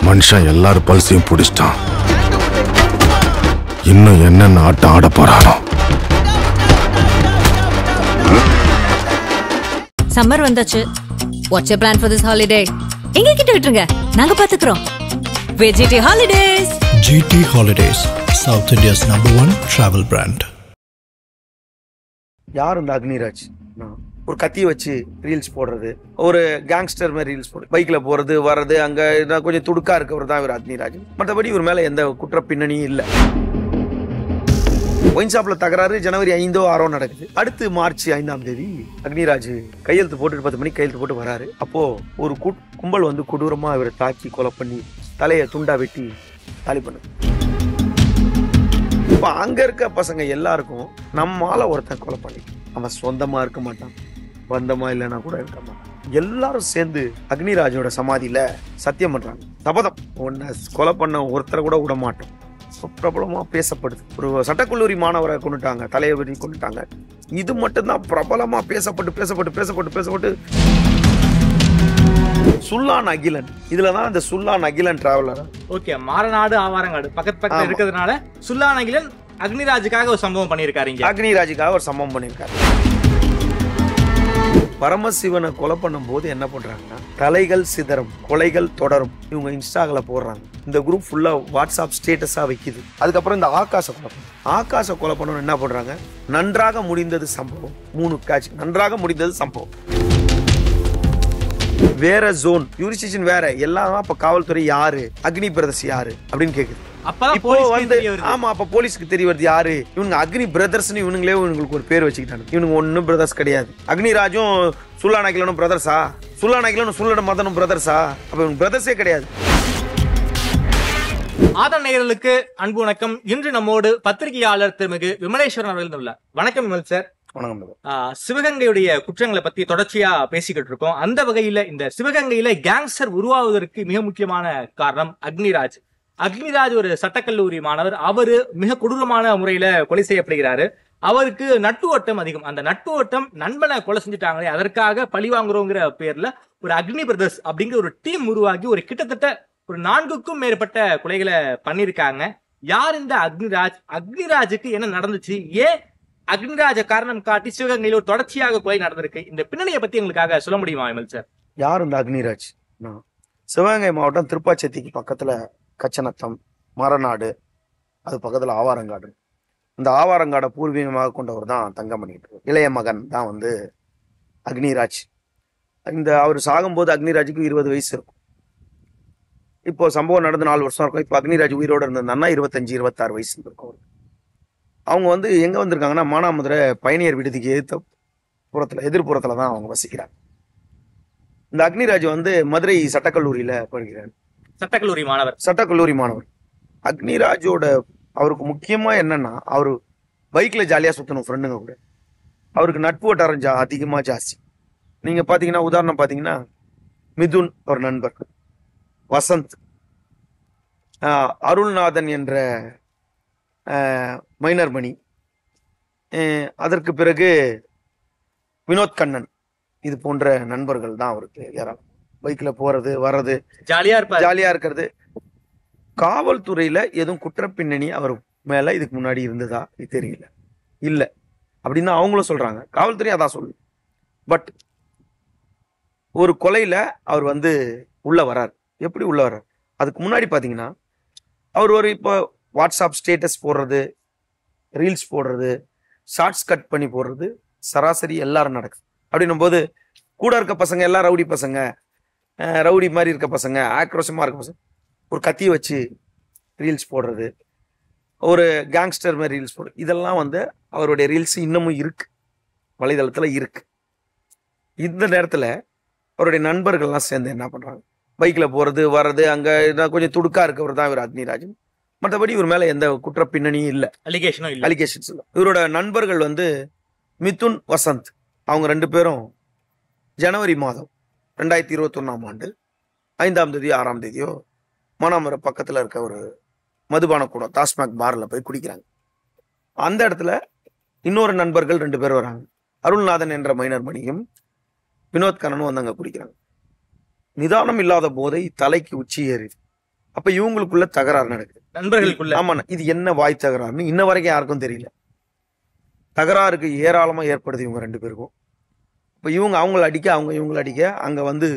மனுஷன் எல்லாரும் பல்சையும் பிடிச்சிட்டான். இன்னும் என்னென்ன ஆட்டம் ஆட போறானோ. சம்மர் வந்தாச்சு. What's your plan for this holiday? எங்க கிட்ட விட்டுருங்க, நாங்க பாத்துக்கிறோம். GT Holidays. GT Holidays, South India's #1 travel brand. யார் இந்த அக்னிராஜ்? ஒரு கத்தி வச்சு ரீல்ஸ் போடுறது, ஒரு கேங்ஸ்டர் மாதிரி ரீல்ஸ் போடுறது, பைக்ல போறது வர்றது, அங்க கொஞ்சம் துடுக்கா இருக்கவர் தான் இவர் அக்னிராஜ். மற்றபடி இவர் மேல எந்த குற்ற பின்னணியும் இல்லை. ஒயின் ஷாப்ல தகராறு ஜனவரி 5 or 6 நடக்குது. அடுத்து மார்ச் 5 அக்னிராஜ் கையெழுத்து போட்டு 10 மணிக்கு கையெழுத்து போட்டு வராரு. அப்போ ஒரு கும்பல் வந்து கொடூரமா இவரை தாக்கி கொலை பண்ணி தலையை துண்டா வெட்டி தாலி பண்ணுது. இப்ப அங்க இருக்க பசங்க எல்லாருக்கும் நம்மால ஒருத்தன் கொலை பண்ணி அவன் சொந்தமா இருக்க மாட்டான், பந்தமா இல்லைன்னா கூட இருக்க மாட்டான். எல்லாரும் சேர்ந்து அக்னிராஜோட சமாதியில சத்தியம் பண்றாங்க, சபதம், உன்னை கொலை பண்ண ஒருத்தரை கூட விட மாட்டோம். பிரபலமா பேசப்படுது. ஒரு சட்டக்கல்லூரி மாணவரை கொண்டுட்டாங்க, தலையை வெட்டி கொண்டுட்டாங்க. இது மட்டும்தான் பிரபலமா பேசப்பட்டு சுல்லான் அகிலன். இதுலதான் இந்த சுல்லான் அகிலன் டிராவலர். ஓகே, மாரநாடு ஆவாரங்காடு பக்கத்து இருக்கிறதுனால சுல்லான் அகிலன் அக்னிராஜுக்காக ஒரு சம்பவம் பண்ணியிருக்காரு. அக்னிராஜுக்காக ஒரு சம்பவம் பண்ணியிருக்காரு. பரமசிவனை கொலை பண்ணும் போது என்ன பண்றாங்கன்னா, தலைகள் சிதறும், கொலைகள் தொடரும், இவங்க இன்ஸ்டாகில போடுறாங்க. இந்த குரூப் ஃபுல்லா வாட்ஸ்அப் ஸ்டேட்டஸா வைக்குது. அதுக்கப்புறம் இந்த ஆகாச கொலை பண்ணணும் என்ன பண்றாங்க, நன்றாக முடிந்தது சம்பவம், 3 கேட்ச், நன்றாக முடிந்தது சம்பவம். வேற ஜோன் யூரிஸ்டிக்ஷன் வேற, எல்லாம் அப்ப காவல்துறை யாரு, அக்னி பிரதர்ஸ் யாரு அப்படின்னு கேக்குது. இப்போ வந்து ஆமா, அப்ப போலீஸ்க்கு தெரிய வருது யாரு இவங்க, அக்னி பிரதர்ஸ். இவனுங்களே இவங்களுக்கு ஒரு பேர் வச்சுக்கிட்டாங்க. இவனுங்க ஒன்னும் பிரதர்ஸ் கிடையாது. அக்னிராஜும் சுல்லான் அகிலனும் பிரதர்ஸா, சுல்லான் அகிலனும் சுல்லட மதனும் பிரதர்ஸா? அப்ப இவங்க பிரதர்ஸே கிடையாது. ஆதன் நேயர்களுக்கு அன்பு வணக்கம். இன்று நம்மோடு பத்திரிகையாளர் திருமிகு விமலேஸ்வரன் அவர்கள் உள்ளார். வணக்கம் விமல் சார். சிவகங்கையுடைய குற்றங்களை பத்தி தொடர்ச்சியா பேசிக்கிட்டு இருக்கோம். அந்த வகையில இந்த சிவகங்கையில கேங்ஸ்டர் உருவாவதற்கு மிக முக்கியமான காரணம் அக்னிராஜ். அக்னிராஜ் ஒரு சட்டக்கல்லூரி மாணவர். அவரு மிக கொடூரமான முறையில கொலை செய்யப்படுகிறாரு. அவருக்கு நட்பு வட்டம் அதிகம். அந்த நட்பு வட்டம் நண்பனை கொலை செஞ்சுட்டாங்களே, அதற்காக பழி வாங்குறோங்கிற பேர்ல ஒரு அக்னி பிரதர்ஸ் அப்படிங்கிற ஒரு டீம் உருவாக்கி ஒரு கிட்டத்தட்ட ஒரு 4க்கும் மேற்பட்ட கொலைகளை பண்ணிருக்காங்க. யார் இந்த அக்னிராஜ்? அக்னிராஜுக்கு என்ன நடந்துச்சு? ஏன் அக்னிராஜ காரணம் காட்டி சிவகங்கையில் ஒரு தொடர்ச்சியாக கொலை நடந்திருக்கு? இந்த பின்னணியை பத்தி எங்களுக்காக சொல்ல முடியுமா விமல் சார்? யார் இந்த அக்னிராஜ்? சிவகங்கை மாவட்டம் திருப்பாச்சேத்திக்கு பக்கத்துல கச்சநத்தம், மரநாடு, அது பக்கத்துல ஆவாரங்காடு. இந்த ஆவாரங்காடை பூர்வீகமாக கொண்டவர் தான் தங்கமணி. இளைய மகன் தான் வந்து அக்னிராஜ். அவர் சாகும்போது அக்னிராஜுக்கு 20 வயசு இருக்கும். இப்போ சம்பவம் நடந்து 4 வருஷம் இருக்கும். இப்போ அக்னிராஜ் உயிரோடு இருந்ததுன்னா 25-26 வயசு இருக்கும். அவங்க வந்து எங்க வந்திருக்காங்கன்னா, மானாமதுரை பயணியர் விடுதிக்கு எதிர்ப்புறத்துல தான் அவங்க வசிக்கிறாங்க. இந்த அக்னிராஜ் வந்து மதுரை சட்டக்கல்லூரியில படிக்கிறார். சட்டக்கல்லூரி மாணவர். அக்னிராஜோட அவருக்கு முக்கியமா என்னன்னா, அவரு பைக்ல ஜாலியா சுத்தணும் ஃப்ரெண்டுங்க கூட. அவருக்கு நட்பு வட்டாரம் அதிகமா ஜாஸ்தி. நீங்க பாத்தீங்கன்னா, உதாரணம் பாத்தீங்கன்னா, மிதுன் ஒரு நண்பர், வசந்த், அருள்நாதன் என்ற மைனர் மணி, அதற்கு பிறகு வினோத் கண்ணன், இது போன்ற நண்பர்கள் தான் அவருக்கு ஏராளம். பைக்ல போறது வர்றது, ஜாலியா இருக்கிறது. காவல்துறையில எதுவும் குற்ற பின்னணி அவர் மேல இதுக்கு முன்னாடி இருந்ததா தெரியல. இல்ல அப்படின்னு அவங்களும் சொல்றாங்க, காவல்துறை அதான் சொல்லு. பட் ஒரு கொலையில அவர் வந்து உள்ள வர்றார். எப்படி உள்ள வர்றார்? அதுக்கு முன்னாடி பாத்தீங்கன்னா, அவர் ஒரு இப்போ வாட்ஸ்அப் ஸ்டேட்டஸ் போடுறது, ரீல்ஸ் போடுறது, ஷார்ட்ஸ் கட் பண்ணி போடுறது சராசரி எல்லாரும் நடக்குது. அப்படின்னும் போது கூட இருக்க பசங்க எல்லாம் ரவுடி பசங்க, ரவுடி மாதிரி இருக்க பசங்க, ஆக்ரோஷமா இருக்க பசங்க ஒரு கத்தியை வச்சு ரீல்ஸ் போடுறது, ஒரு கேங்ஸ்டர் மாதிரி ரீல்ஸ் போடுறது, இதெல்லாம் வந்து அவருடைய ரீல்ஸ் இன்னமும் இருக்கு, வலைதளத்துல இருக்கு. இந்த நேரத்துல அவருடைய நண்பர்கள்லாம் சேர்ந்து என்ன பண்றாங்க, பைக்ல போறது வர்றது, அங்க கொஞ்சம் துடுக்கா இருக்கவர் தான் இவர் அக்னிராஜ். மற்றபடி இவர் மேல எந்த குற்ற பின்னணியும் இல்லை, அலிகேஷன்ஸ் இல்லை. இவரோட நண்பர்கள் வந்து மிதுன், வசந்த், அவங்க 2 பேரும் ஜனவரி மாதம் 2021 5ஆம் தேதி 6ஆம் தேதியோ மானாமதுரை பக்கத்துல இருக்க ஒரு மதுபான கூடம், டாஸ்மாக் பார்ல போய் குடிக்கிறாங்க. அந்த இடத்துல இன்னொரு நண்பர்கள் 2 பேர் வராங்க. அருள்நாதன் என்ற மைனர் மணியும் வினோத் கண்ணனும் வந்து அங்க குடிக்கிறாங்க. நிதானம் இல்லாத போதை தலைக்கு உச்சி ஏறிது. அப்ப இவங்களுக்குள்ள தகராறு நடக்குது நண்பர்களுக்குள்ள. ஆமா, இது என்ன வாய் தகராறுன்னு இன்ன வரைக்கும் யாருக்கும் தெரியல. தகராறுக்கு ஏராளமா ஏற்படுது இவங்க 2 பேருக்கும். இப்ப இவங்க அவங்கள அடிக்க, அவங்க இவங்களை அடிக்க, அங்க வந்து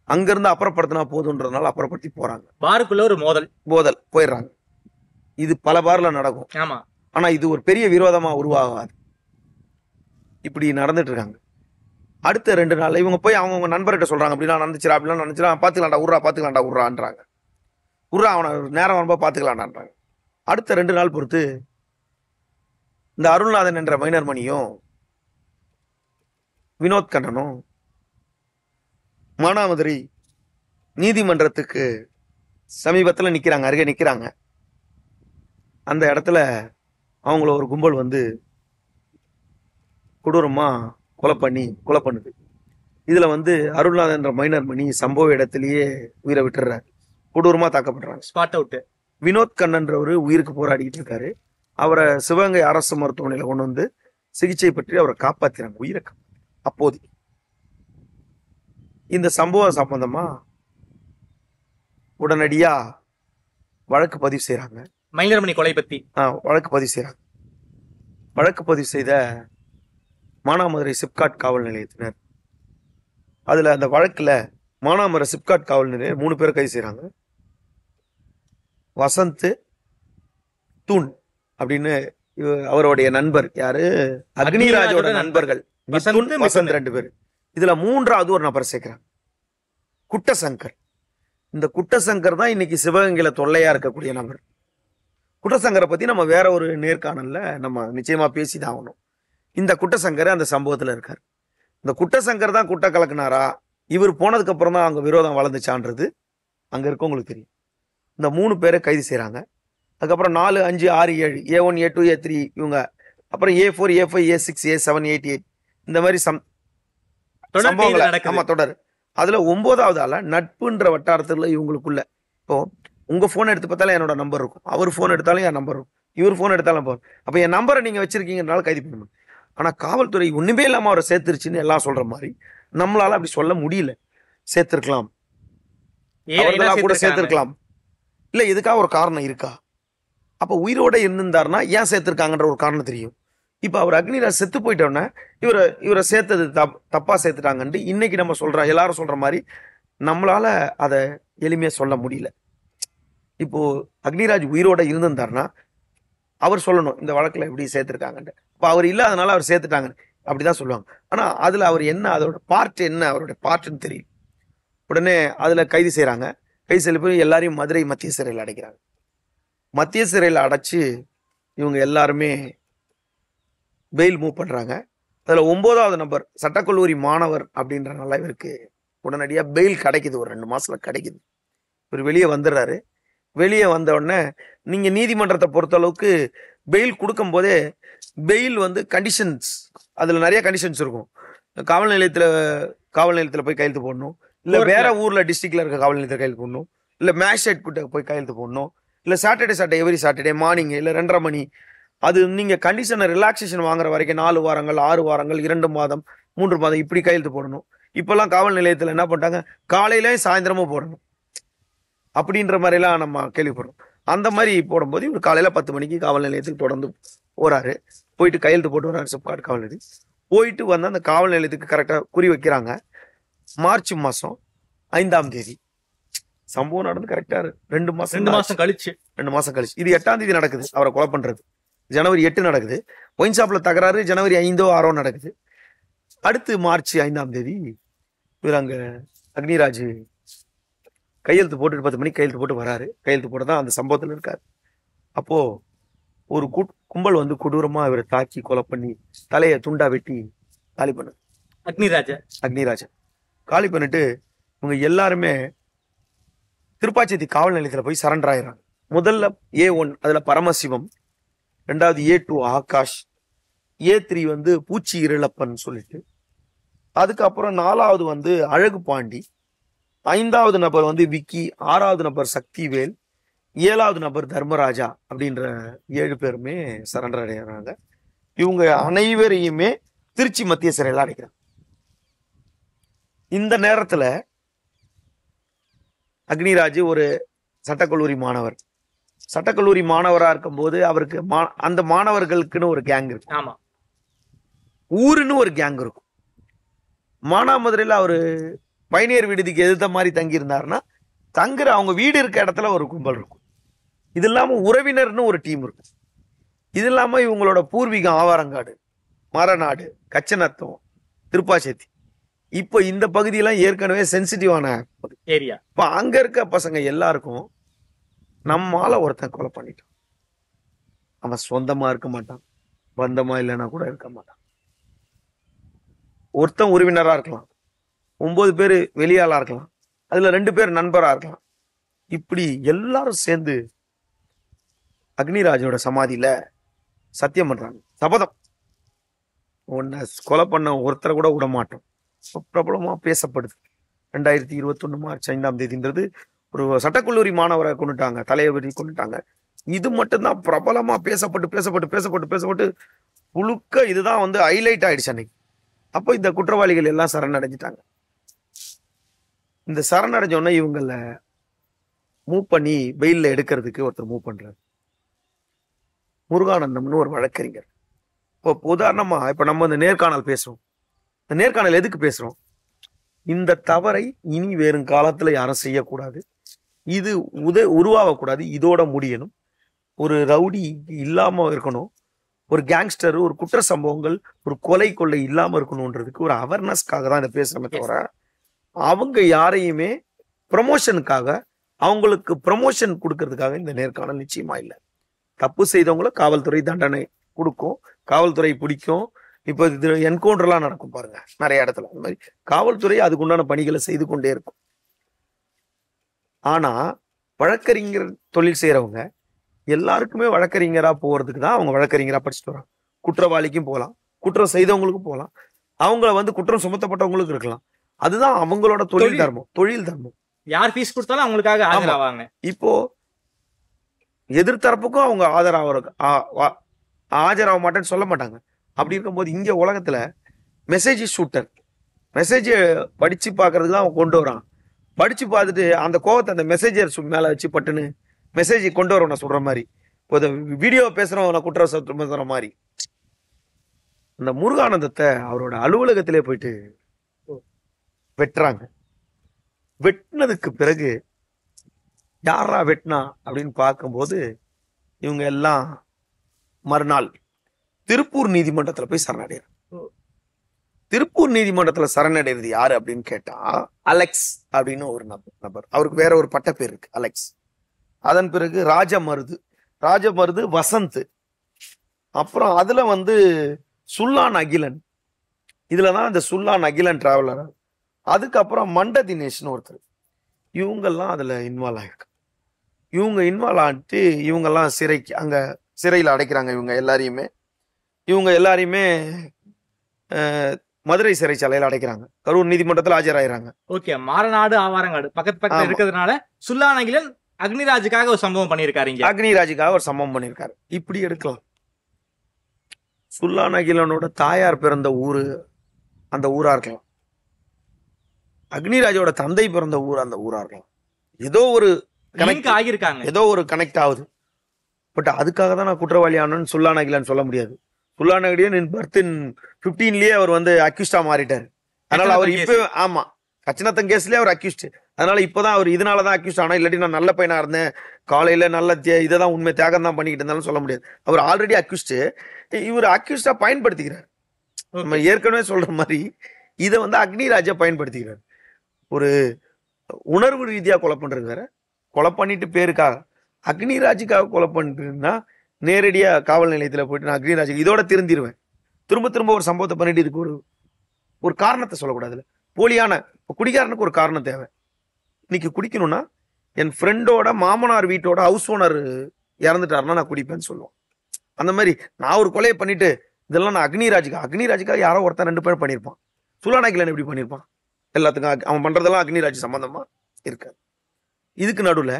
அங்கிருந்து அப்புறப்படுத்தினா போதுன்றதுனால அப்புறப்படுத்தி போறாங்க. பாருக்குள்ள ஒரு மோதல் போயிடுறாங்க. இது பல பார்ல நடக்கும். ஆமா. ஆனா இது ஒரு பெரிய விரோதமா உருவாகாது. இப்படி நடந்துட்டு இருக்காங்க. அடுத்த 2 நாள் இவங்க போய் அவங்க நண்பர்கிட்ட சொல்றாங்க, அப்படிலாம் நடந்துச்சுரா பாத்துக்கலாம்டா உர்றான்றாங்க. அவனை நேரம் வரும்போது பாத்துக்கலாம்டான்றாங்க. அடுத்த 2 நாள் பொறுத்து இந்த அருள்நாதன் என்ற மைனர் மணியும் வினோத் கண்ணனும் மானாமதுரை நீதிமன்றத்துக்கு சமீபத்துல அருகே நிக்கிறாங்க. அந்த இடத்துல அவங்கள ஒரு கும்பல் வந்து கொடூரமா கொலை பண்ணுது. இதுல வந்து அருள்நாதன் என்ற மைனர் மணி சம்பவ இடத்திலேயே உயிரை விட்டுறாரு. கொடூரமா தாக்கப்படுறாங்க. Spot out. வினோத் கண்ணன்றவரு உயிருக்கு போராடிட்டு இருக்காரு. அவரை சிவகங்கை அரசு மருத்துவமனையில கொண்டு வந்து சிகிச்சை பற்றி அவரை காப்பாத்தினாங்க, உயிரை. அப்போது இந்த சம்பவம் சம்பந்தமா உடனடியா வழக்கு பதிவு செய்யறாங்க. மைனர்மணி கொலை பத்தி வழக்கு பதிவு செய்யறாங்க. வழக்கு பதிவு செய்த மானாமதுரை சிப்காட் காவல் நிலையத்தினர், அதுல அந்த வழக்குல மானாமதுரை சிப்காட் காவல் நிலையம் 3 பேரை கைது செய்யறாங்க. வசந்த், தூண் அப்படின்னு அவருடைய நண்பர் யாரு, அக்னிராஜோட நண்பர்கள் வசந்த் 2 பேர். இதுல 3வது ஒரு நபர் சேர்க்கிறாங்க, குட்டசங்கர். இந்த குட்டசங்கர் தான் இன்னைக்கு சிவகங்கையில தொல்லையா இருக்கக்கூடிய நபர். குட்டசங்கரை பத்தி நம்ம வேற ஒரு நேர்காணல்ல நம்ம நிச்சயமா பேசிதான் ஆகணும். இந்த குட்டசங்கர் அந்த சம்பவத்துல இருக்காரு. இந்த குட்டசங்கர் தான் குட்ட கலக்குனாரா, இவர் போனதுக்கு அப்புறம் தான் அங்க விரோதம் வளர்ந்துச்சான்றது அங்க இருக்கவங்களுக்கு தெரியும். இந்த 3 பேரை கைது செய்யறாங்க. அதுக்கப்புறம் 4, 5, 6, 7 A1, A2, A3 இவங்க, அப்புறம் A4, A5, A6, A7, A8 இந்த மாதிரி சம்பவங்களை தொடர். அதுல 9வது ஆளா நட்புன்ற வட்டாரத்துல இவங்களுக்குள்ள, இப்போ உங்க போன் எடுத்து பார்த்தாலும் என்னோட நம்பர் இருக்கும், அவர் போன் எடுத்தாலும் என் நம்பர் இருக்கும், இவர் போன் எடுத்தாலும் நம்பர். அப்ப என் நம்பரை நீங்க வச்சிருக்கீங்கனால கைது பண்ண முடியும். ஆனா காவல்துறை ஒண்ணுமே இல்லாம அவரை சேர்த்துருச்சுன்னு எல்லாம் சொல்ற மாதிரி நம்மளால அப்படி சொல்ல முடியல. சேர்த்திருக்கலாம், கூட சேர்த்திருக்கலாம். இல்ல இதுக்காக ஒரு காரணம் இருக்கா? அப்ப உயிரோட இருந்திருந்தாருன்னா ஏன் சேர்த்திருக்காங்கன்ற ஒரு காரணம் தெரியும். இப்ப அவர் அக்னிராஜ் செத்து போயிட்டோன்னா இவரை சேர்த்தது தப்பா சேர்த்துட்டாங்கன்ட்டு இன்னைக்கு நம்ம சொல்றோம், எல்லாரும் சொல்ற மாதிரி நம்மளால அதை எளிமையா சொல்ல முடியல. இப்போ அக்னிராஜ் உயிரோட இருந்திருந்தாருன்னா அவர் சொல்லணும் இந்த வழக்குல எப்படி சேர்த்திருக்காங்கன்ட்டு. இப்ப அவர் இல்லாதனால அவர் சேர்த்துட்டாங்க அப்படிதான் சொல்லுவாங்க. ஆனா அதுல அவர் என்ன, அதோட பார்ட் என்ன, அவரோட பார்ட்னு தெரியும். உடனே அதுல கைது செய்யறாங்க. கைது செய்ய போய் எல்லாரையும் மதுரை மத்திய சிறையில் அடைக்கிறாங்க. மத்திய சிறையில் அடைச்சு இவங்க எல்லாருமே பெயில் மூவ் பண்றாங்க. அதுல 9வது நபர் சட்டக்கல்லூரி மாணவர் அப்படின்றனால இவருக்கு உடனடியா பெயில் கிடைக்குது, ஒரு 2 மாசத்துல கிடைக்குது. இவர் வெளியே வந்துடுறாரு. வெளியே வந்த உடனே நீங்க நீதிமன்றத்தை பொறுத்த அளவுக்கு பெயில் கொடுக்கும் போதே பெயில் வந்து கண்டிஷன்ஸ், அதுல நிறைய கண்டிஷன்ஸ் இருக்கும். காவல் நிலையத்துல போய் கையெழுத்து போடணும், இல்ல வேற ஊர்ல டிஸ்ட்ரிக்ட்ல இருக்க காவல் நிலையத்தில் கையெழுத்து போடணும், இல்ல மேஜிஸ்ட்ரேட் கிட்ட போய் கையெழுத்து போடணும், இல்ல சாட்டர்டே எவ்ரி சாட்டர்டே மார்னிங் இல்ல 2:30 மணி. அது நீங்க கண்டிஷனை ரிலாக்ஸேஷன் வாங்குற வரைக்கும் 4 வாரங்கள் 6 வாரங்கள் 2 மாதம் 3 மாதம் இப்படி கையெழுத்து போடணும். இப்பெல்லாம் காவல் நிலையத்துல என்ன பண்ணிட்டாங்க, காலையில சாயந்தரமும் போடணும் அப்படின்ற மாதிரி எல்லாம் நம்ம கேள்விப்படுறோம். அந்த மாதிரி போடும்போது இவர் காலையில 10 மணிக்கு காவல் நிலையத்துக்கு தொடர்ந்து போறாரு. போயிட்டு கையெழுத்து போட்டு வர்றாரு சிப்காட் காவல் நிலையம். போயிட்டு வந்து அந்த காவல் நிலையத்துக்கு கரெக்டா குறி வைக்கிறாங்க. மார்ச் மாசம் 5ஆம் தேதி சம்பவம் நடந்து கரெக்டா 2 மாசம் கழிச்சு இது 8ஆம் தேதி நடக்குது. அவரை கொலை பண்றது ஜனவரி 8 நடக்குது. ஒயின் ஷாப்ல தகராறு ஜனவரி 5ஓ 6ஓ நடக்குது. அடுத்து மார்ச் 5ஆம் தேதி இவர் அங்க அக்னிராஜ் கையெழுத்து போட்டு 10 மணிக்கு கையெழுத்து போட்டு வராரு. கையெழுத்து போட்டு தான் அந்த சம்பவத்தில் இருக்காரு. அப்போ ஒரு கும்பல் வந்து கொடூரமா இவரை தாக்கி கொலை பண்ணி தலையை துண்டா வெட்டி காலி பண்ணு அக்னிராஜ் காலி பண்ணிட்டு இவங்க எல்லாருமே திருப்பாச்சேத்தி காவல் நிலையத்துல போய் சரண்டர் ஆயிடுறாங்க. முதல்ல A1 அதுல பரமசிவம், 2வது A2 ஆகாஷ், A3 வந்து பூச்சி இருளப்பன் சொல்லிட்டு, அதுக்கப்புறம் 4வது வந்து அழகு பாண்டி, 5வது நபர் வந்து விக்கி, 6வது நபர் சக்திவேல், 7வது நபர் தர்மராஜா அப்படின்ற 7 பேருமே சரண்டர் அடைகிறாங்க. இவங்க அனைவரையுமே திருச்சி மத்திய சிறையில் அடைக்கிறாங்க. இந்த நேரத்துல அக்னிராஜ் ஒரு சட்டக்கல்லூரி மாணவர். சட்டக்கல்லூரி மாணவரா இருக்கும்போது அவருக்கு அந்த மாணவர்களுக்குன்னு ஒரு கேங் இருக்கு. ஆமா, ஊருன்னு ஒரு கேங் இருக்கும். மானாமதுரையில் அவரு பயணியர் விடுதிக்கு எதிர்த்த மாதிரி தங்கி இருந்தாருன்னா தங்குற அவங்க வீடு இருக்க இடத்துல ஒரு கும்பல் இருக்கும். இது இல்லாம உறவினர்னு ஒரு டீம் இருக்கும். இது இல்லாம இவங்களோட பூர்வீகம் ஆவாரங்காடு, மரநாடு, கச்சநத்தம், திருப்பாச்சேத்தி. இப்போ இந்த பகுதியெல்லாம் ஏற்கனவே சென்சிட்டிவான ஏரியா. இப்போ அங்க இருக்க பசங்க எல்லாருக்கும் நம்மால ஒருத்தன் கொலை பண்ணிட்டான். அவன் சொந்தமா இருக்க மாட்டான், பந்தமா இல்லைன்னா கூட இருக்க மாட்டான். ஒருத்தன் உறவினரா இருக்கலாம், 9 பேர் வெளியாளா இருக்கலாம், அதுல 2 பேர் நண்பரா இருக்கலாம். இப்படி எல்லாரும் சேர்ந்து அக்னிராஜோட சமாதியில சத்தியம் பண்றாங்க, சபதம். உன்னை கொலை பண்ண ஒருத்தரை கூட விட மாட்டோம். பிரபலமா பேசப்படுது. 2021 மார்ச் 5ஆம் தேதின்றது ஒரு சட்டக்கல்லூரி மாணவரை கொண்டுட்டாங்க, தலைவரி கொண்டுட்டாங்க. இது மட்டும்தான் பிரபலமா பேசப்பட்டு பேசப்பட்டு பேசப்பட்டு பேசப்பட்டு புழுக்க இதுதான் வந்து ஹைலைட் ஆயிடுச்சு அன்னைக்கு. அப்போ இந்த குற்றவாளிகள் எல்லாம் சரணடைஞ்சிட்டாங்க. இந்த சரணடைஞ்சோன்னா இவங்கள மூவ் பண்ணி பெயில்ல எடுக்கிறதுக்கு ஒருத்தர் மூவ் பண்றாரு, முருகானந்தம்னு ஒரு வழக்கறிஞர். இப்போ உதாரணமா இப்ப நம்ம இந்த நேர்காணல் பேசுறோம். இந்த நேர்காணல் எதுக்கு பேசுறோம்? இந்த தவறை இனி வேறும் காலத்துல யாரும் செய்யக்கூடாது, இது உருவாகக்கூடாது, இதோட முடியணும், ஒரு ரவுடி இல்லாம இருக்கணும், ஒரு கேங்ஸ்டர், ஒரு குற்ற சம்பவங்கள், ஒரு கொலை கொள்ளை இல்லாம இருக்கணும்ன்றதுக்கு ஒரு அவேர்னஸ்க்காக தான் இதை பேசுறமே தவிர அவங்க யாரையுமே ப்ரமோஷனுக்காக, அவங்களுக்கு ப்ரமோஷன் கொடுக்கறதுக்காக இந்த நேர்காணல் நிச்சயமா இல்லை. தப்பு செய்தவங்கள காவல்துறை தண்டனை கொடுக்கும், காவல்துறை பிடிக்கும். இப்போ இது என்கவுண்டர்லாம் நடக்கும் பாருங்க நிறைய இடத்துல. அந்த மாதிரி காவல்துறை அதுக்குண்டான பணிகளை செய்து கொண்டே இருக்கும். ஆனா வழக்கறிஞர் தொழில் செய்யறவங்க எல்லாருக்குமே வழக்கறிஞரா போறதுக்கு தான் அவங்க வழக்கறிஞரா படிச்சுட்டு வராங்க. குற்றவாளிக்கும் போகலாம், குற்றம் செய்தவங்களுக்கும் போகலாம், அவங்கள வந்து குற்றம் சுமத்தப்பட்டவங்களுக்கு இருக்கலாம். அதுதான் அவங்களோட தொழில் தர்மம். தொழில் தர்மம். யார் ஃபீஸ் கொடுத்தாலும் அவங்களுக்காக ஆஜராவாங்க. இப்போ எதிர்த்தரப்புக்கும் அவங்க ஆஜராக மாட்டேன்னு சொல்ல மாட்டாங்க. அப்படி இருக்கும்போது இங்க உலகத்துல மெசேஜ் ஷூட்டர், மெசேஜ் படிச்சு பாக்குறதுக்கு தான் அவன் கொண்டு வரான். படிச்சு பார்த்துட்டு அந்த கோவத்தை அந்த மெசேஜர் மேல வச்சு பட்டுன்னு மெசேஜ் கொண்டு வரவன சொல்ற மாதிரி, இப்போ வீடியோ பேசுறவன குற்றம் சுமத்துற மாதிரி. அந்த முருகானந்தத்தை அவரோட அலுவலகத்திலே போயிட்டு வெட்டுறாங்க. வெட்டினதுக்கு பிறகு யாரா வெட்டினா அப்படின்னு பார்க்கும்போது இவங்க எல்லாம் மறுநாள் திருப்பூர் நீதிமன்றத்துல போய் சரணடைறாங்க. திருப்பூர் நீதிமன்றத்துல சரணடைறது யாரு அப்படின்னு கேட்டா அலெக்ஸ் அப்படின்னு ஒரு நபர். அவருக்கு வேற ஒரு பட்ட பேர் இருக்கு, அலெக்ஸ். அதன் பிறகு ராஜமருது வசந்த், அப்புறம் அதுல வந்து சுல்லான் அகிலன், இதுலதான் இந்த சுல்லான் அகிலன் டிராவலர். அதுக்கப்புறம் மண்ட தினேஷ்னு ஒருத்தர். இவங்கெல்லாம் அதுல இன்வால்வ் ஆயிருக்கு. இவங்க இன்வால்வ் ஆகிட்டு இவங்கெல்லாம் அங்க சிறையில் அடைக்கிறாங்க. இவங்க எல்லாரையுமே மதுரை சிறைச்சாலையில் அடைக்கிறாங்க. கரூர் நீதிமன்றத்தில் ஆஜராயிராங்க. ஓகே, மாரநாடு ஆவாரங்காடு பக்கத்து இருக்கிறதுனால சுல்லான் அகிலன் அக்னிராஜுக்காக ஒரு சம்பவம் பண்ணியிருக்காரு. இப்படி எடுக்கலாம். சுல்லான் அகிலனோட தாயார் பிறந்த ஊரு அந்த ஊரா இருக்கலாம், அக்னிராஜோட தந்தை பிறந்த ஊர் அந்த ஊரா இருக்கலாம். ஏதோ ஒரு கனெக்ட் ஆகுது. பட் அதுக்காக தான் நான் குற்றவாளி ஆனேன்னு சுல்லான் அகிலன் சொல்ல முடியாது. சுல்லான் அகிலன் பர்த் 15லயே அவர் வந்து அக்யூஸ்டா மாறிட்டாரு. அதனால அவர் இப்ப கச்சநத்தம் கேஸ்லயே அவர் அக்யூஸ்ட். அதனால இப்பதான் அவர் இதனாலதான் அக்யூஸ்ட் ஆனா, இல்லாட்டி நான் நல்ல பையனா இருந்தேன், காலையில நல்ல இதான் உண்மை தியாகம் தான் பண்ணிக்கிட்டு இருந்தாலும் சொல்ல முடியாது. அவர் ஆல்ரெடி அக்யூஸ்ட். இவர் அக்யூஸ்டா பயன்படுத்திக்கிறார். நம்ம ஏற்கனவே சொல்ற மாதிரி இதை வந்து அக்னிராஜா பயன்படுத்திக்கிறார். ஒரு உணர்வு ரீதியா கொலை பண்றது வேற, கொலை பண்ணிட்டு பேருக்காக. அக்னிராஜுக்காக கொலை பண்ணிட்டுன்னா நேரடியா காவல் நிலையத்துல போயிட்டு நான் அக்னிராஜுக்கு இதோட திருந்திருவேன். திரும்ப ஒரு சம்பவத்தை பண்ணிட்டு இதுக்கு ஒரு காரணத்தை சொல்லக்கூடாதுல. போலியான குடிகாரனுக்கு ஒரு காரணம் தேவை. இன்னைக்கு குடிக்கணும்னா என் ஃப்ரெண்டோட மாமனார் வீட்டோட ஹவுஸ் ஓனர் இறந்துட்டாருன்னா நான் குடிப்பேன்னு சொல்லுவோம். அந்த மாதிரி நான் ஒரு கொலையை பண்ணிட்டு இதெல்லாம் நான் அக்னிராஜுக்காக யாரோ ஒருத்தன் 2 பேர் பண்ணியிருப்பான். சுல்லான் அகிலன் எப்படி பண்ணியிருப்பான்? எல்லாத்துக்கும் அவன் பண்றதெல்லாம் அக்னிராஜ் சம்பந்தமா இருக்காது. இதுக்கு நடுவுல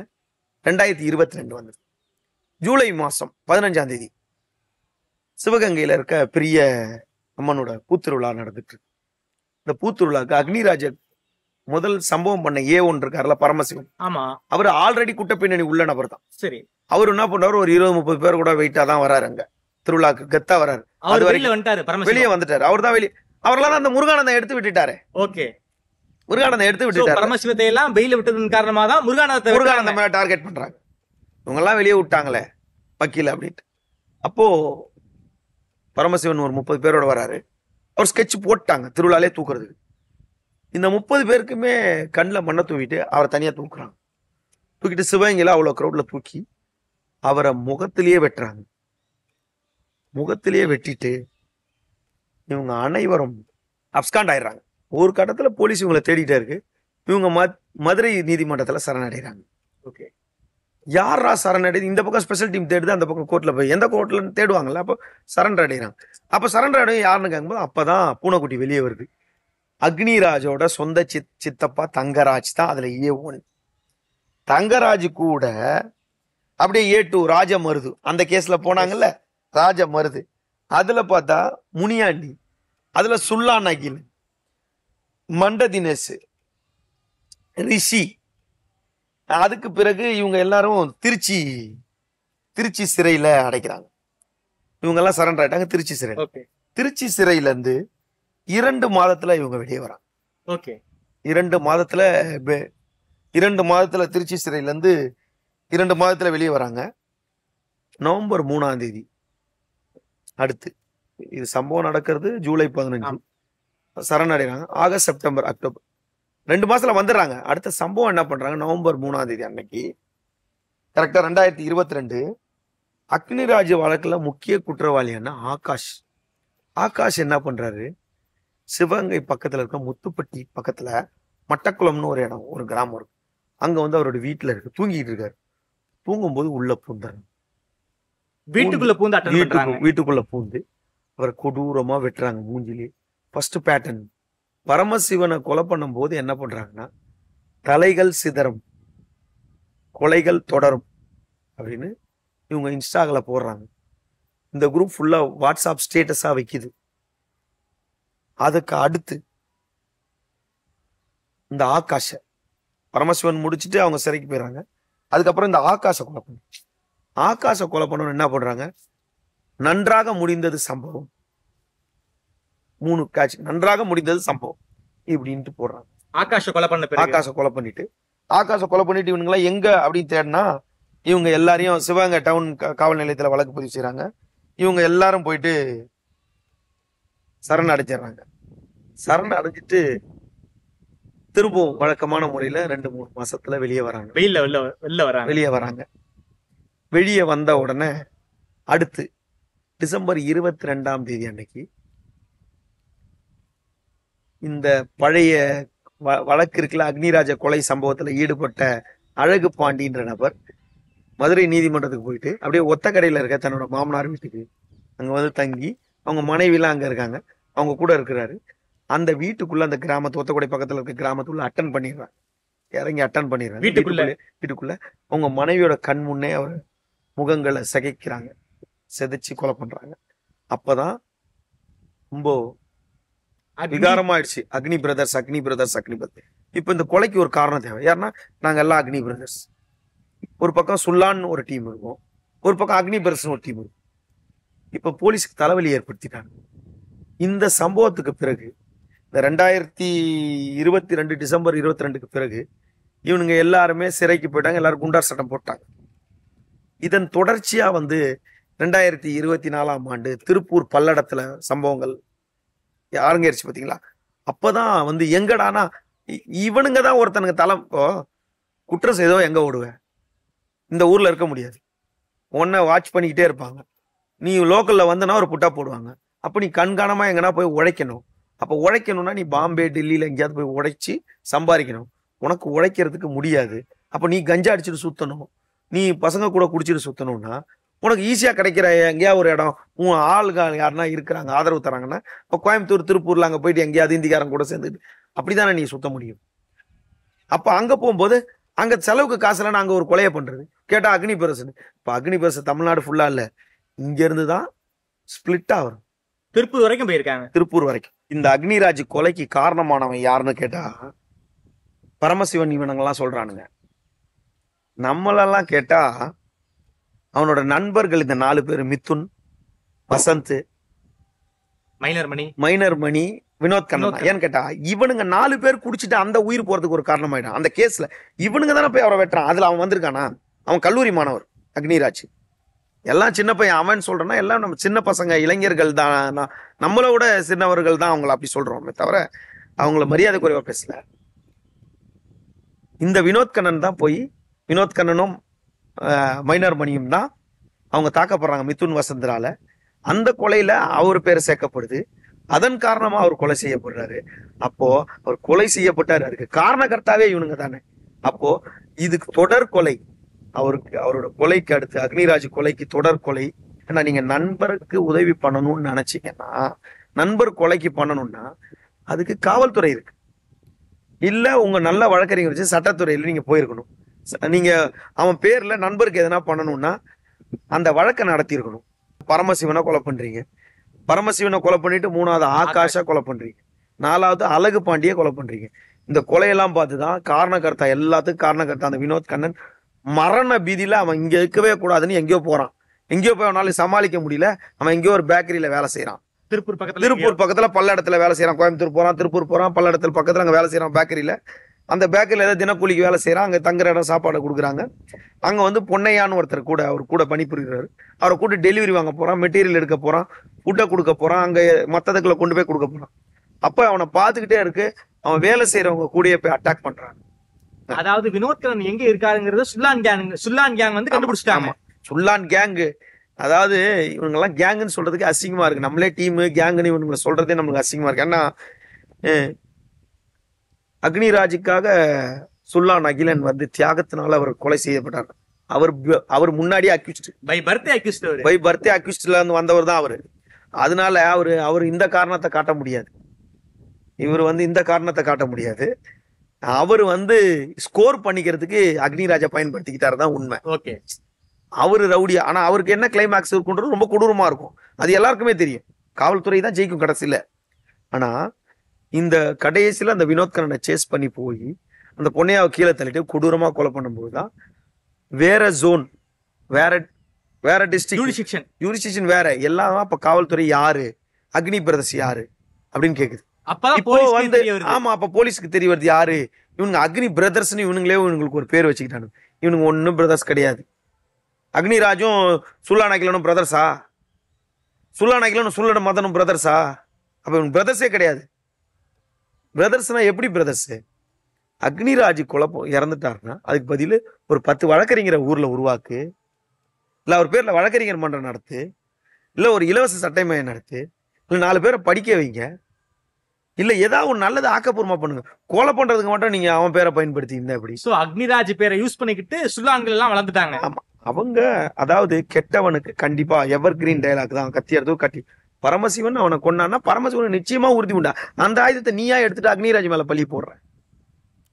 2022 வந்தது. ஜூலை மாசம் 15ஆம் தேதி சிவகங்கையில இருக்க பெரிய அம்மனோட பூத்திருவிழா நடந்துட்டு இருக்கு. இந்த பூத்திருவிழாக்கு அக்னிராஜ முதல் சம்பவம் பண்ண A1 இருக்காருல பரமசிவன், ஆமா அவர் ஆல்ரெடி குட்ட பின்னணி உள்ள நபர் தான். சரி, அவர் என்ன பண்றாரு, ஒரு 20-30 பேர் கூட வெயிட்டா தான் வராரு, அங்க திருவிழாக்கு கெத்தா வராரு. அவர் வெளியில வந்துட்டாரு, வெளியே வந்துட்டாரு. அவர் தான் வெளியே, அவரெல்லாம் அந்த முருகானந்தம் எடுத்து விட்டுட்டாரு. ஓகே, முருகானந்தம் எடுத்து விட்டுட்டாரு. பரமசிவத்தை எல்லாம் வெயில விட்டதன் காரணமா தான் முருகானந்தம் மேல டார்கெட் பண்றாங்க. இவங்க எல்லாம் வெளியே விட்டாங்களே வக்கீல அப்படின்ட்டு. அப்போ பரமசிவன் ஒரு 30 பேரோட வராரு. அவர் ஸ்கெட்ச் போட்டாங்க திருவிழாலே தூக்குறதுக்கு. இந்த 30 பேருக்குமே கண்ணில் மண்ணை தூக்கிட்டு அவரை தனியா தூக்குறாங்க. தூக்கிட்டு சிவகங்கையில அவ்வளோ க்ரௌட்ல தூக்கி அவரை முகத்திலேயே வெட்டுறாங்க. முகத்திலேயே வெட்டிட்டு இவங்க அனைவரும் அப்ஸ்காண்ட் ஆயிடுறாங்க. ஒரு கட்டத்துல போலீஸ் இவங்களை தேடிட்டே இருக்கு. இவங்க மதுரை நீதிமன்றத்துல சரணடைகிறாங்க. ஓகே, யாரா சரணடை, இந்த பக்கம் ஸ்பெஷல் டீம் தேடுது, அந்த பக்கம் கோர்ட்ல போய் எந்த கோர்ட்ல தேடுவாங்கல்ல, அப்போ சரண்டர் அடைகிறாங்க. அப்ப சரண்டர் அடைய யாருன்னு கேட்கும்போது அப்பதான் பூனைக்குட்டி வெளியே வருது. அக்னிராஜோட சொந்த சித்தப்பா தங்கராஜ் தான் அதுல A1. தங்கராஜ் கூட அப்படியே A2 ராஜமருது அந்த கேஸ்ல போனாங்கல்ல, ராஜமருது அதுல பார்த்தா முனியாண்டி, அதுல சுல்லான் அகில், மண்ட தினேஷ், ரிஷி. அதுக்கு பிறகு இவங்க எல்லாரும் திருச்சி சிறையில அடைக்கிறாங்க. இவங்க எல்லாம் சரண்டர் ஆயிட்டாங்க திருச்சி சிறையில. திருச்சி சிறையில இருந்து 2 மாதத்துல இவங்க வெளியே வராங்க. ஓகே, 2 மாதத்துல திருச்சி சிறையில இருந்து 2 மாதத்துல வெளியே வராங்க. நவம்பர் 3ஆம் தேதி அடுத்து இது சம்பவம் நடக்கிறது. ஜூலை 15 சரணடைறாங்க. ஆகஸ்ட், செப்டம்பர், அக்டோபர் 2 மாசத்துல வந்துடுறாங்க. அடுத்த சம்பவம் என்ன பண்றாங்க, நவம்பர் 3ஆம் தேதி அன்னைக்கு கரெக்டா 2022 அக்னிராஜ் வழக்குல முக்கிய குற்றவாளியான ஆகாஷ் என்ன பண்றாரு, சிவகங்கை பக்கத்துல இருக்க முத்துப்பட்டி பக்கத்துல மட்டக்குளம்னு ஒரு இடம், ஒரு கிராமம் இருக்கு. அங்க வந்து அவரோட வீட்டுல இருக்கு, தூங்கிட்டு இருக்காரு. தூங்கும்போது உள்ள பூந்தாரு, வீட்டுக்குள்ள பூந்து அவரை கொடூரமா வெட்டுறாங்க மூஞ்சிலே. ஃபர்ஸ்ட் பேட்டர்ன் பரமசிவனை கொலை பண்ணும் போது என்ன பண்றாங்கன்னா, தலைகள் சிதறும் கொலைகள் தொடரும் அப்படின்னு இவங்க இன்ஸ்டாகில போடுறாங்க. இந்த குரூப் ஃபுல்லா வாட்ஸ்அப் ஸ்டேட்டஸா வைக்குது. அதுக்கு அடுத்து இந்த ஆகாஷ பரமசிவன் முடிச்சுட்டு அவங்க சிறைக்கு போயிடறாங்க. அதுக்கப்புறம் இந்த ஆகாஷ கொலை பண்ணணும் என்ன பண்றாங்க, நன்றாக முடிந்தது சம்பவம், 3 கேட்ச், நன்றாக முடிந்தது சம்பவம் இப்படின்ட்டு போடுறாங்க. ஆகாஷ கொலை பண்ணிட்டு இவனுங்களாம் எங்க அப்படின்னு தேடினா இவங்க எல்லாரையும் சிவகங்கை டவுன் காவல் நிலையத்துல வழக்கு பதிவு செய்யறாங்க. இவங்க எல்லாரும் போயிட்டு சரண் அடைஞ்சிடறாங்க. சரண் அடைஞ்சிட்டு திரும்பவும் வழக்கமான முறையில 2-3 மாசத்துல வெளியே வராங்க. வெளியே வந்த உடனே அடுத்து டிசம்பர் 22ஆம் தேதி அன்னைக்கு இந்த பழைய வழக்கு இருக்குல்ல, அக்னிராஜ கொலை சம்பவத்துல ஈடுபட்ட அழகு பாண்டின்ற நபர் மதுரை நீதிமன்றத்துக்கு போயிட்டு அப்படியே ஒத்தக்கடையில இருக்க தன்னோட மாமனார் வீட்டுக்கு அங்க வந்து தங்கி, அவங்க மனைவிலாம் அங்க இருக்காங்க, அவங்க கூட இருக்கிறாரு. அந்த வீட்டுக்குள்ள, அந்த கிராமத்து ஒத்தக்கடை பக்கத்துல இருக்க கிராமத்துக்குள்ள இறங்கி அட்டன் பண்ணிடுறாங்க. வீட்டுக்குள்ள அவங்க மனைவியோட கண் முன்னே அவர் முகங்களை சிதைக்கிறாங்க, சிதைச்சு கொலை பண்றாங்க. அப்பதான் ரொம்ப விகாரமாயிடுச்சு. அக்னி பிரதர்ஸ். இப்ப இந்த கொலைக்கு ஒரு காரணம் தேவை. யாருன்னா நாங்க எல்லாம் அக்னி பிரதர்ஸ். ஒரு பக்கம் சுல்லான்னு ஒரு டீம் இருக்கும், ஒரு பக்கம் அக்னி பிரதர்ஸ் ஒரு டீம் இருக்கும். இப்ப போலீஸுக்கு தலைவலி ஏற்படுத்திட்டாங்க. இந்த சம்பவத்துக்கு பிறகு இந்த 2022 டிசம்பர் 22க்கு பிறகு இவனுங்க எல்லாருமே சிறைக்கு போயிட்டாங்க. எல்லாரும் குண்டார் சட்டம் போட்டாங்க. இதன் தொடர்ச்சியா வந்து 2024ஆம் ஆண்டு திருப்பூர் பல்லடத்துல சம்பவங்கள் அரங்கேறிச்சு பாத்தீங்களா. அப்பதான் வந்து எங்கடானா இவனுங்க தான் ஒருத்தனுங்க குற்றம் செய்தோ எங்க ஓடுவேன், இந்த ஊர்ல இருக்க முடியாது, உன்னை வாட்ச் பண்ணிக்கிட்டே இருப்பாங்க. நீ லோக்கல்ல வந்தனா ஒரு புட்டா போடுவாங்க. அப்ப நீ கண்காணமா எங்கன்னா போய் உழைக்கணும். அப்ப உழைக்கணும்னா நீ பாம்பே டெல்லியில எங்கேயாவது போய் உழைச்சி சம்பாதிக்கணும். உனக்கு உழைக்கிறதுக்கு முடியாது. அப்ப நீ கஞ்சா அடிச்சுட்டு சுத்தணும், நீ பசங்க கூட குடிச்சிட்டு சுத்தணும்னா உனக்கு ஈஸியா கிடைக்கிற எங்கேயா ஒரு இடம், உன் ஆளுகள் யாருன்னா இருக்கிறாங்க, ஆதரவு தராங்கன்னா, இப்போ கோயம்புத்தூர் திருப்பூர்ல அங்க போயிட்டு எங்கேயாவது இந்திக்காரன் கூட சேர்ந்துட்டு அப்படித்தானே நீ சுத்த முடியும். அப்ப அங்க போகும்போது அங்க செலவுக்கு காசு இல்லைன்னா அங்க ஒரு கொலையை பண்றது. கேட்டா அக்னி பெருசுன்னு. இப்ப அக்னி பெருசு தமிழ்நாடு ஃபுல்லா இல்ல, இங்க இருந்துதான் ஸ்பிளிட்டா வரும். திருப்பூர் வரைக்கும் போயிருக்காங்க. திருப்பூர் வரைக்கும். இந்த அக்னிராஜ் கொலைக்கு காரணமானவன் யாருன்னு கேட்டா பரமசிவன் இவனுங்கெல்லாம் சொல்றானுங்க. நம்மளெல்லாம் கேட்டா அவனோட நண்பர்கள் இந்த 4 பேர், மிதுன், வசந்த், மைனர் மணி, வினோத் கண்ணன். ஏன்னு கேட்டா இவனுங்க 4 பேர் குடிச்சிட்டு அந்த உயிர் போறதுக்கு ஒரு காரணமாயிடும். அந்த கேஸ்ல இவனுங்க தானே போய் அவரை வெட்டுறான். அதுல அவன் வந்திருக்கானா? அவன் கல்லூரி மாணவர் அக்னிராஜ். எல்லாம் சின்ன பையன். அவன் சொல்றேன்னா எல்லாம் நம்ம சின்ன பசங்க, இளைஞர்கள் தான், நம்மளோட சின்னவர்கள் தான் அவங்கள அப்படி சொல்றோமே தவிர அவங்கள மரியாதை குறைவா பேசல. இந்த வினோத் கண்ணன் தான் போய், வினோத் கண்ணனும் மைனர் மணியும் தான் அவங்க தாக்கப்படுறாங்க மிதுன் வசந்தரால. அந்த கொலையில அவர் பேர் சேர்க்கப்படுது. அதன் காரணமா அவர் கொலை செய்யப்படுறாரு. அப்போ அவர் கொலை செய்யப்பட்டாரு, அதுக்கு காரணகர்த்தாவே இவனுங்க தானே. அப்போ இதுக்கு தொடர் கொலை, அவரோட கொலைக்கு அடுத்து அக்னிராஜ் கொலைக்கு தொடர் கொலை. ஏன்னா நீங்க நண்பருக்கு உதவி பண்ணணும்னு நினைச்சீங்கன்னா, நண்பர் கொலைக்கு பண்ணணும்னா அதுக்கு காவல்துறை இருக்கு, இல்ல உங்க நல்ல வழக்கறிஞர் வச்சு சட்டத்துறையில நீங்க போயிருக்கணும். நீங்க அவன் பேர்ல நண்பருக்கு எதனா பண்ணணும்னா அந்த வழக்கை நடத்தி இருக்கணும். பரமசிவனை கொலை பண்றீங்க, பரமசிவனை கொலை பண்ணிட்டு 3வது ஆகாஷா கொலை பண்றீங்க, 4வது அழகு பாண்டிய கொலை பண்றீங்க. இந்த கொலையெல்லாம் பார்த்துதான் காரணகர்த்தா, எல்லாத்துக்கும் காரணகர்த்தா அந்த வினோத் கண்ணன் மரண பீதியில அவன் இங்க இருக்கவே கூடாதுன்னு எங்கேயோ போறான். எங்கேயோ போய் அவனால சமாளிக்க முடியல. அவன் எங்கேயோ ஒரு பேக்கரியில வேலை செய்யறான். திருப்பூர் பக்கத்துல பல்லடத்துல வேலை செய்யறான். கோயம்புத்தூர் போறான், திருப்பூர் போறான், பல்லடத்துல பக்கத்துல அங்க வேலை செய்யறான் பேக்கரியில. அந்த பேக்கரியில ஏதாவது தினக்கூலிக்கு வேலை செய்யறான். அங்க தங்குற இடம் சாப்பாடு கொடுக்குறாங்க. அங்க வந்து பொன்னையான்னு ஒருத்தர் அவர் கூட பணிபுரிகிறாரு. அவரை கூட டெலிவரி வாங்க போறான், மெட்டீரியல் எடுக்க போறான், ஃபுட்டை கொடுக்க போறான், அங்க மத்ததுக்குள்ள கொண்டு போய் கொடுக்க போறான். அப்ப அவனை பார்த்துக்கிட்டே இருக்கு, அவன் வேலை செய்யறவங்க கூடயே போய் அட்டாக் பண்றான். அதாவது வினோத் கண்ணன் எங்க இருக்காருங்கிறது சுல்லான் கேங் வந்து கண்டுபிடிச்சிட்டாங்க. சுல்லான் கேங், அதாவது இவங்க எல்லாம் கேங்குன்னு சொல்றதுக்கு அசிங்கமா இருக்கு. நம்மளே டீம் கேங்குன்னு இவங்களை சொல்றதே நம்மளுக்கு அசிங்கமா இருக்கு. ஏன்னா அக்னிராஜுக்காக சுல்லான் அகிலன் வந்து தியாகத்தினால அவர் கொலை செய்யப்பட்டார். அவர் முன்னாடியே பை பர்த்டே அக்யூஸ்ட்ல இருந்து வந்தவர் தான் அவரு. அதனால அவர் இந்த காரணத்தை காட்ட முடியாது. இவர் வந்து இந்த காரணத்தை காட்ட முடியாது. அவர் வந்து ஸ்கோர் பண்ணிக்கிறதுக்கு அக்னிராஜை பயன்படுத்திக்கிட்டாரு தான் உண்மை. ஓகே, அவரு ரவுடியா, ஆனா அவருக்கு என்ன கிளைமேக்ஸ் இருக்குன்றது ரொம்ப கொடூரமா இருக்கும். அது எல்லாருக்குமே தெரியும். காவல்துறை தான் ஜெயிக்கும் கடைசியில. ஆனா இந்த கடைசியில அந்த வினோத் கண்ணனை சேஸ் பண்ணி போய் அந்த பொண்ணையாவை கீழே தள்ளிட்டு கொடூரமா கொலை பண்ணும்போதுதான் வேற ஜோன், வேற டிஸ்ட்ரிக்ட் யூரிஸ்டிக்ஷன் வேற எல்லாம். அப்ப காவல்துறை யாரு, அக்னி பிரதர்ஸ் யாரு அப்படின்னு கேக்குது. இப்போ வந்து ஆமா, அப்ப போலீஸ்க்கு தெரிய வருது யாரு இவனுங்க அக்னி பிரதர்ஸ்னு. இவங்களுக்கு ஒரு பேர் வச்சுக்கிட்டானு. இவனுங்க ஒன்னும் பிரதர்ஸ் கிடையாது. அக்னிராஜும் சுல்லான் அகிலனும் பிரதர்ஸா? சுல்லான் அகிலனும் சுல்லன் மதனும் பிரதர்ஸா? அப்ப இவனுக்கு பிரதர்ஸே கிடையாது. பிரதர்ஸ்னா எப்படி பிரதர்ஸ்? அக்னிராஜ் குழப்பம் இறந்துட்டாருன்னா அதுக்கு பதில் ஒரு 10 வழக்கறிஞரை ஊர்ல உருவாக்கு, இல்ல அவர் பேர்ல வழக்கறிஞர் மன்றம் நடத்து, இல்ல ஒரு இலவச சட்டை மையம் நடத்து, இல்ல 4 பேரை படிக்க வைங்க, இல்ல ஏதாவது ஒரு நல்லது ஆக்கப்பூர்வமா பண்ணுங்க. கொலை பண்றதுக்கு மட்டும் நீங்க அவன் பேரை பயன்படுத்தி இருந்தா எப்படி? அக்னிராஜ் பேரை யூஸ் பண்ணிக்கிட்டு சுல்லான்கள் எல்லாம் வளர்ந்துட்டாங்க. ஆமா, அவங்க அதாவது கெட்டவனுக்கு கண்டிப்பா எவர் கிரீன் டயலாக் தான். கத்தி எடுத்து கட்டி பரமசிவன் அவனை கொண்டான்னா பரமசிவன் நிச்சயமா உறுதி உண்டா. அந்த ஆயுதத்தை நீயா எடுத்துட்டு அக்னிராஜ் மேல பழி போடுற.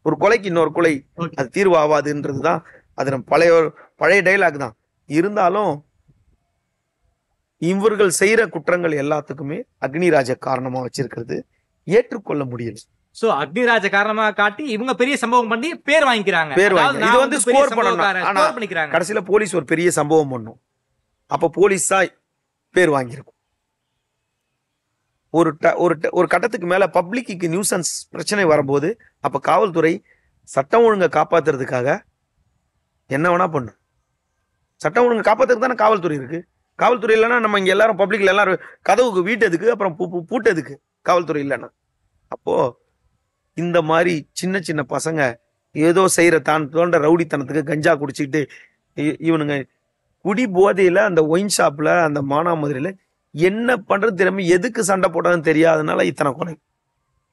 ஒரு கொலைக்கு இன்னொரு கொலை அது தீர்வு ஆகாதுன்றதுதான் அது நம்ம பழைய டைலாக் தான். இருந்தாலும் இவர்கள் செய்யற குற்றங்கள் எல்லாத்துக்குமே அக்னிராஜ காரணமா வச்சிருக்கிறது ஏற்றுக்கொள்ள முடியல. சோ அக்னிராஜ காரணமா காட்டி இவங்க பெரிய சம்பவம் பண்ணி பேர் வாங்கிக்கிறாங்க. இது வந்து ஸ்கோர் பண்ணணும். கடைசியில போலீஸ் ஒரு பெரிய சம்பவம் பண்ணும். அப்ப போலீஸ் தான் பேர் வாங்கியிருக்கும். ஒரு கட்டத்துக்கு மேல பப்ளிக்கு நியூசன்ஸ் பிரச்சனை வரும்போது அப்ப காவல்துறை சட்டம் ஒழுங்கை காப்பாத்துறதுக்காக என்ன வேணா பண்ணும். சட்டம் ஒழுங்கை காப்பாத்துறதுக்கு தானே காவல்துறை இருக்கு. காவல்துறை இல்லைன்னா நம்ம இங்க எல்லாரும் பப்ளிக்ல எல்லாரும் கதவுக்கு வீட்டதுக்கு அப்புறம் பூட்டதுக்கு காவல்துறை இல்லைன்னா. அப்போ இந்த மாதிரி சின்ன சின்ன பசங்க ஏதோ செய்யற தோன்ற ரவுடித்தனத்துக்கு கஞ்சா குடிச்சுக்கிட்டு இவனுங்க குடி போதையில அந்த ஒயின் ஷாப்ல அந்த மானாமதுரையில என்ன பண்றது திறமை எதுக்கு சண்டை போட்டதுன்னு தெரியாதனால இத்தனை கொலை.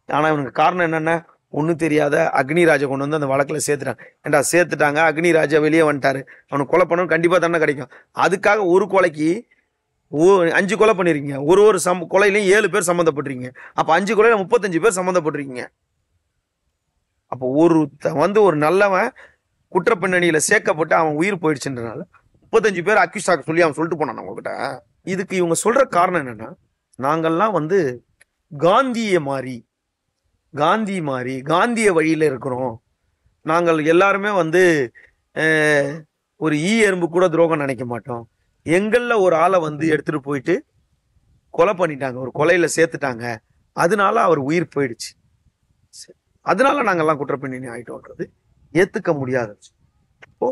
ஆனா இவனுக்கு காரணம் என்னென்ன ஒன்னும் தெரியாத அக்னிராஜ கொண்டு வந்து அந்த வழக்குல சேர்த்துட்டாங்க. ஏண்டா சேர்த்துட்டாங்க, அக்னிராஜா வெளியே வந்துட்டாரு, அவனுக்கு கொலை பண்ணணும் கண்டிப்பா தானே கிடைக்கும். அதுக்காக ஒரு கொலைக்கு 5 கொலை பண்ணிருக்கீங்க. ஒரு கொலையிலையும் 7 பேர் சம்மந்தப்பட்டிருக்கீங்க. அப்ப 5 கொலையில 35 பேர் சம்மந்தப்பட்டிருக்கீங்க. அப்போ ஒரு நல்லவன் குற்ற பின்னணியில சேர்க்கப்பட்டு அவன் உயிர் போயிடுச்சுன்றனால 35 பேர் அக்யூஸ் ஆக சொல்லி அவன் சொல்லிட்டு போனான் உங்ககிட்ட. இதுக்கு இவங்க சொல்ற காரணம் என்னன்னா, நாங்கள்லாம் காந்திய வழியில இருக்கிறோம், நாங்கள் எல்லாருமே வந்து ஒரு எறும்பு கூட துரோகம் நினைக்க மாட்டோம். எங்களில் ஒரு ஆளை வந்து எடுத்துட்டு போயிட்டு கொலை பண்ணிட்டாங்க, ஒரு கொலையில சேர்த்துட்டாங்க, அதனால அவர் உயிர் போயிடுச்சு, அதனால நாங்கெல்லாம் குற்றப்பின்னணி ஆயிட்டோன்றது ஏத்துக்க முடியாது. இப்போ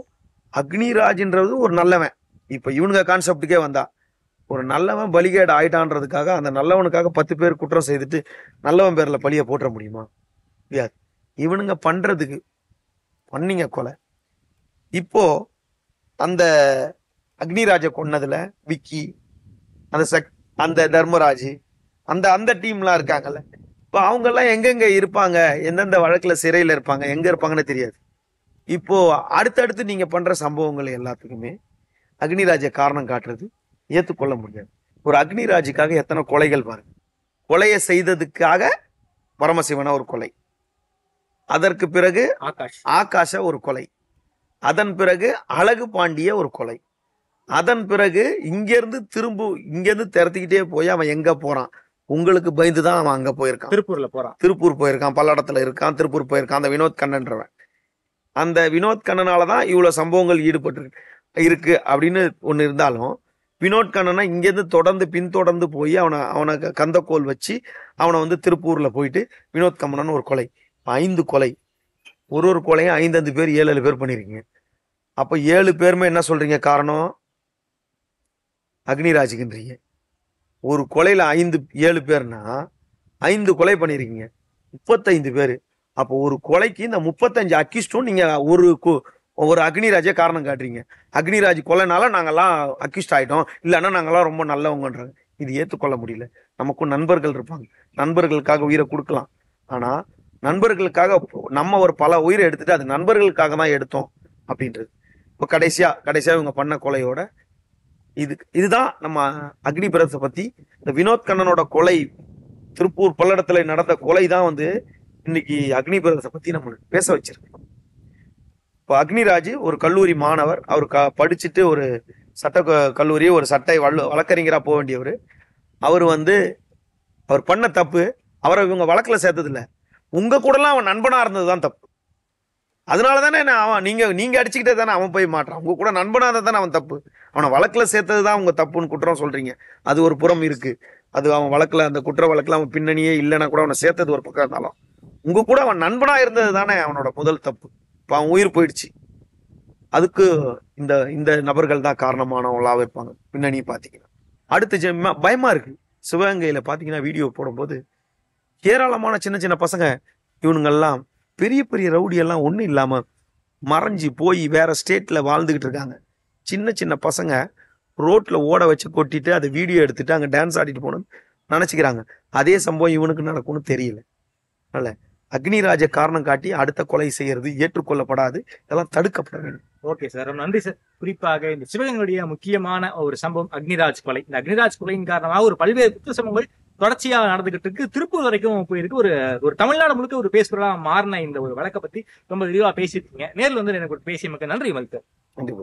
அக்னிராஜ்ன்றது ஒரு நல்லவன். இப்ப இவனுங்க கான்செப்டுக்கே வந்தா ஒரு நல்லவன் பலிகேடு ஆயிட்டான்றதுக்காக அந்த நல்லவனுக்காக 10 பேர் குற்றம் செய்துட்டு நல்லவன் பேர்ல பழிய போட்டுற முடியுமா? முடியாது. இவனுங்க பண்றதுக்கு பண்ணீங்க கொலை. இப்போ அந்த அக்னிராஜை கொன்னதுல விக்கி, அந்த தர்மராஜ், அந்த டீம்லாம் இருக்காங்கல்ல, இப்போ அவங்க எல்லாம் எங்கெங்க இருப்பாங்க, எந்தெந்த வழக்குல சிறையில இருப்பாங்க, எங்க இருப்பாங்கன்னு தெரியாது. இப்போ அடுத்தடுத்து நீங்க பண்ற சம்பவங்கள் எல்லாத்துக்குமே அக்னிராஜை காரணம் காட்டுறது ஏற்றுக்கொள்ள முடியாது. ஒரு அக்னிராஜுக்காக எத்தனை கொலைகள் பாருங்க. கொலையை செய்ததுக்காக பரமசிவன ஒரு கொலை, அதற்கு பிறகு ஆகாஷ ஒரு கொலை, அதன் பிறகு அழகு பாண்டிய ஒரு கொலை, அதன் பிறகு இங்கிருந்து திறத்திக்கிட்டே போய் அவன் எங்க போறான், உங்களுக்கு பயந்துதான் அவன் அங்க போயிருக்கான், திருப்பூர் போயிருக்கான், பல்லடத்துல இருக்கான், திருப்பூர் போயிருக்கான். அந்த வினோத் கண்ணன்றவன், அந்த வினோத் கண்ணனாலதான் இவ்வளவு சம்பவங்கள் ஈடுபட்டு இருக்கு அப்படின்னு ஒண்ணு இருந்தாலும், வினோத் கண்ணனா இங்கேருந்து பின்தொடர்ந்து போய் அவனை கந்தக்கோல் வச்சு அவனை வந்து திருப்பூர்ல போயிட்டு வினோத் கண்ணன் ஒரு கொலை, 5 கொலை, ஒரு கொலையும் 5 பேர் 7 பேர் பண்ணிருக்கீங்க. அப்ப 7 பேருமே என்ன சொல்றீங்க காரணம்? அக்னிராஜுக்குன்றீங்க. ஒரு கொலையில 7 பேர்னா 5 கொலை பண்ணிருக்கீங்க, 35 பேரு. அப்போ ஒரு கொலைக்கு இந்த 35 அக்யூஸ்டும் நீங்க ஒரு அக்னிராஜே காரணம் காட்டுறீங்க. அக்னிராஜ் கொலைனால நாங்கெல்லாம் அக்யூஸ்ட் ஆயிட்டோம், இல்லைன்னா நாங்கெல்லாம் ரொம்ப நல்லவங்கன்றாங்க. இது ஏற்றுக்கொள்ள முடியல. நமக்கும் நண்பர்கள் இருப்பாங்க, நண்பர்களுக்காக உயிரை கொடுக்கலாம். ஆனா நண்பர்களுக்காக நம்ம ஒரு பல உயிரை எடுத்துட்டு அது நண்பர்களுக்காக தான் எடுத்தோம் அப்படின்றது. இப்போ கடைசியா இவங்க பண்ண கொலையோட இதுதான் நம்ம அக்னி பிரதத்தை பத்தி. இந்த வினோத் கண்ணனோட கொலை, திருப்பூர் பல்லடத்துல நடந்த கொலை தான் வந்து இன்னைக்கு அக்னி பிரதத்தை பத்தி நம்ம பேச வச்சிருக்கு. இப்போ அக்னிராஜ் ஒரு கல்லூரி மாணவர், அவர் படிச்சுட்டு ஒரு சட்ட கல்லூரி, ஒரு சட்டை வழக்கறிஞரா போக வேண்டியவர். அவர் பண்ண தப்பு, அவரை இவங்க வழக்குல சேர்த்தது இல்லை, உங்க கூடலாம் அவன் நண்பனா இருந்ததுதான் தப்பு. அதனால தானே அவன் நீங்க அடிச்சுக்கிட்டே தானே அவன் போய் மாட்டான். உங்க கூட நண்பனா இருந்தா தானே அவன் தப்பு. அவனை வழக்குல சேர்த்ததுதான் உங்க தப்புன்னு குற்றம் சொல்றீங்க. அது ஒரு புறம் இருக்கு. அது அவன் வழக்குல, அந்த குற்ற வழக்குல அவன் பின்னணியே இல்லைன்னா கூட அவனை சேர்த்தது ஒரு பக்கம் இருந்தாலும், உங்க கூட அவன் நண்பனா இருந்தது தானே அவனோட முதல் தப்பு. இப்போ அவன் உயிர் போயிடுச்சு. அதுக்கு இந்த நபர்கள் தான் காரணமானவங்களாக இருப்பாங்க பின்னணி பார்த்தீங்கன்னா. அடுத்து பயமா இருக்கு. சிவகங்கையில பார்த்தீங்கன்னா வீடியோ போடும்போது ஏராளமான சின்ன சின்ன பசங்க, இவனுங்கெல்லாம் பெரிய பெரிய ரவுடி எல்லாம் ஒன்றும் இல்லாம மறைஞ்சி போய் வேற ஸ்டேட்ல வாழ்ந்துகிட்டு இருக்காங்க. சின்ன சின்ன பசங்க ரோட்ல ஓட வச்சு கொட்டிட்டு அதை வீடியோ எடுத்துட்டு அங்கே டான்ஸ் ஆடிட்டு போகணும்னு நினைச்சுக்கிறாங்க. அதே சம்பவம் இவனுக்கு நடக்கும்னு தெரியல. அதனால அக்னிராஜை காரணம் காட்டி அடுத்த கொலை செய்யறது ஏற்றுக்கொள்ளப்படாது, இதெல்லாம் தடுக்கப்பட வேண்டும். ஓகே சார், நன்றி சார். குறிப்பாக இந்த சிவகங்கையுடைய முக்கியமான ஒரு சம்பவம் அக்னிராஜ் கொலை. இந்த அக்னிராஜ் கொலையின் காரணமாக ஒரு பல்வேறு குற்ற சம்பவங்கள் தொடர்ச்சியாக நடந்துகிட்டு இருக்கு. திருப்பூர் வரைக்கும் போயிருக்கு. ஒரு தமிழ்நாடு முழுக்க ஒரு பேசுறதா மாறின இந்த ஒரு வழக்கை பத்தி ரொம்ப விரிவா பேசியிருக்கீங்க. நேரில் வந்து எனக்கு பேசிய மக்கள் நன்றி. நன்றி.